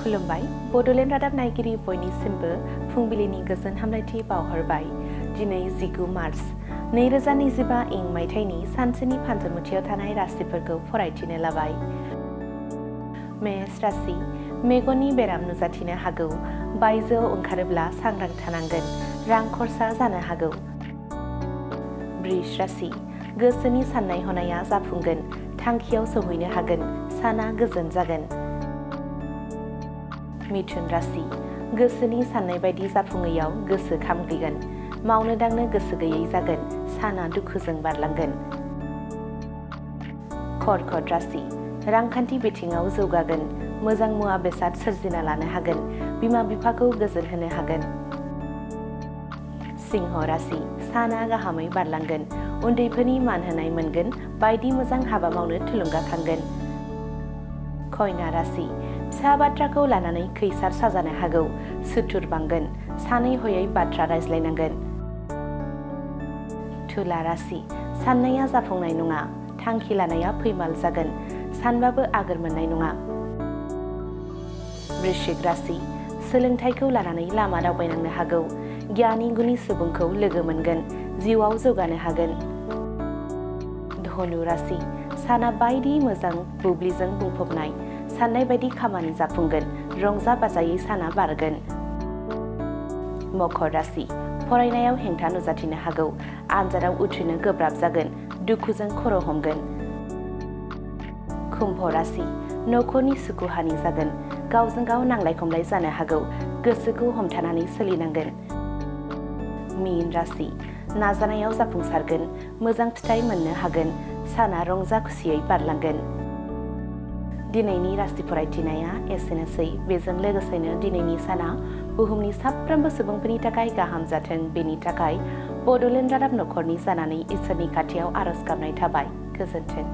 खुलुमबाय बड'लेण्ड रादाब नायगिरि बयनिसिमबो फुंबिलिनि गोजोन हामलायथि बावहरबाय। दिनै 19 मार्च 2025 इं मायथाइनि सानसेनि फान्जामुथियाव थानाय राशिफोरखौ फरायथिनो लाबाय। मेष राशि मेगननि बेराम नुजाथिनो हागौ। बायजोआव ओंखारोब्ला सांग्रां थानांगोन। रां खरसा जानो हागौ। वृष राशि गोसोनि साननाय हनाया जाफुंगोन। थांखियाव सौहैनो हागोन। साना गोजोन जागोन। मिथुन राशि गोसोनि साननाय बायदि जाफुङैयाव गोसो खामग्लिगोन। मावनो दांनो गोसो गैयै जागोन। साना दुखुजों बारलांगोन। कर्कट राशि रांखान्थि बिथिङाव जौगागोन। मोजां मुवा बेसाद सोरजिना लानो हागोन। बिमा बिफाखौ गोजोन होनो हागोन। सिंह राशि साना गाहामै बारलांगोन। उन्दैफोरनि मान होनाय मोनगोन। बायदि मोजां हाबा मावनो थुलुंगाखांगोन। कन्या राशि फिसा बाथ्राखौ लानानै खैसार साजानो हागौ। सुथुर बांगोन। सानै हयै बाथ्रा रायज्लायनांगोन। तुला राशि साननाया जाफुंनाय नङा। थांखि लानाया फैमाल जागोन। सानबाबो आगोर मोननाय नङा। वृश्चिक राशि सोलोंथाइखौ लानानै लामा दावबायनांनो हागौ। गियानि गुनि सुबुंखौ लोगो मोनगोन। जिउआव जौगानो हागोन। धनु राशि साना बायदि मोजां बुब्लिजों बुंफबनाय। साननाय बायदि खामानि जाफुंगोन। रंजा बाजायै साना बारगोन। मकर राशि फरायनायाव हेंथा नुजाथिनो हागौ। आनजादाव उथ्रिनो गोब्राब जागोन। दुखुजों खर' हमगोन। कुम्भ राशि न'खरनि सुखुहानि जागोन। गावजों गाव नांलाय खमलाय जानो हागौ। गोसोखौ हमथानानै सोलिनांगोन। मीन राशि नाजानायाव जाफुंसारगोन। मोजां फिथाइ मोननो हागोन। साना रंजा खुसियै बारलांगोन। दिनैनि राशि फरायथिनाया एसेनोसै। बेजों लोगोसेनो दिनैनि साना बुहुमनि साफ्रोमबो सुबुंफोरनि थाखाय गाहाम जाथों बेनि थाखाय बड'लेण्ड रादाब नखरनि जानानै इसोरनि खाथियाव आरज गाबनाय थाबाय। गोजोन्थों।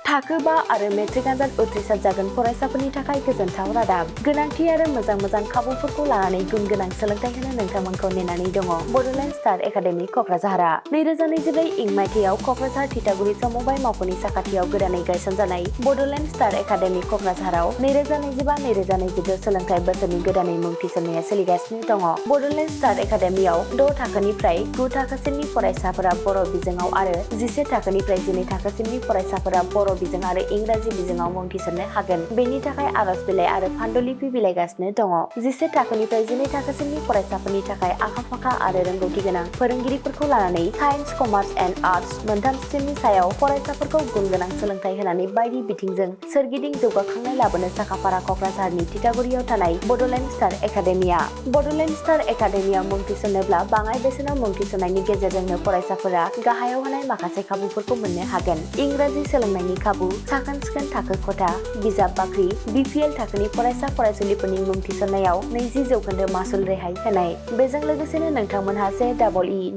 थाखो 5 आरो मेट्रिक आनजाद उथ्रिसार जागोन फरायसाफोरनि थाखाय गोजोनथाव रादाब। गोनांथि आरो मोजां खाबुफोरखौ लानानै गुन गोनां सोलोंथाइ होनो नोंथांमोनखौ नेनानै दङ बड'लेण्ड स्टार एकाडेमि क'क्राझारआ। 2024 इं मायथाइयाव क'क्राझार थिथागुरि समबाय मावख'नि साखाथियाव गोदानै गायसनजानाय बड'लेण्ड स्टार एकाडेमि क'क्राझाराव 2025-2026 सोलोंथाइ बोसोरनि गोदानै मुं थिसननाया सोलिगासिनो दङ। बड'लेण्ड स्टार एकाडेमियाव 6 थाखोनिफ्राय 9 थाखोसिमनि फरायसाफोरा बर' बिजोङाव आरो 11 थाखोनिफ्राय 12 थाखोसिमनि फरायसाफोरा बर' बिजों आरो इंराजि बिजोङाव मुं थिसननो हागोन। बेनि थाखाय आरज बिलाइ आरो पान्डुलिपि बिलाइगासिनो दङ। 11 थाखोनिफ्राय 12 थाखोसिमनि फरायसाफोरनि थाखाय आखा-फाखा आरो रोंगौथि गोनां फोरोंगिरिफोरखौ लानानै साइन्स, कमार्स एन्ड आर्टस मोनथाम स्ट्रिमनि सायाव फरायसाफोरखौ गुन गोनां सोलोंथाइ होनानै बायदि बिथिंजों सोरगिदिं जौगाखांनाय लाबोनो साखाफारा क'क्राझारनि थिथागुरियाव थानाय Bodoland star academia. Bodoland star एकाडेमियाव मुं थिसननोब्ला बाङाय बेसेनाव मुं थिसननायनि गेजेरजोंनो फरायसाफोरा गाहायाव होनाय माखासे खाबुफोरखौ मोननो हागोन। इंराजि सोलोंनायनि खाबु, साखोन-सिखोन थाखो खथा, बिजाब बाख्रि, BPL थाखोनि फरायसा फरायसुलिफोरनि मुं थिसननायाव 20% मासुल रेहाय होनाय। बेजों लोगोसेनो नोंथांमोनहा JEE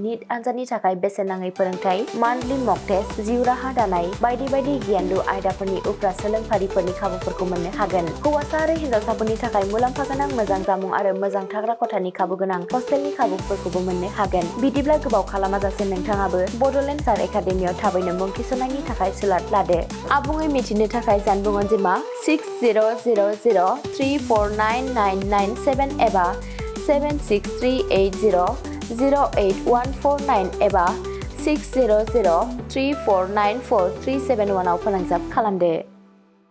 नीट आनजादनि थाखाय बेसेन नाङै फोरोंथाय, मान्थलि मक टेस्ट, जिउ राहा दानाय बायदि आयदाफोरनि उफ्रा सोलोंफारिफोरनि खाबुफोरखौ मोननो हागोन। हौवासा आरो हिन्जावसाफोरनि थाखाय मुलाम्फा गोनां मोजां जामुं आरो मोजां थाग्रा खथानि खाबु गोनां हस्टेलनि खाबुफोरखौबो मोननो हागोन। बिदिब्ला गोबाव खालामाजासे नोंथाङाबो बड'लेण्ड स्टार एकाडेमियाव थाबैनो मुं थिसननायनि थाखाय सुलाद लादो। आबुङै मिथिनो थाखाय जानबुं अनजिमा 6000349997 एबा 7638008149 एबा 6003494371 आव फोनांजाब खालामदो।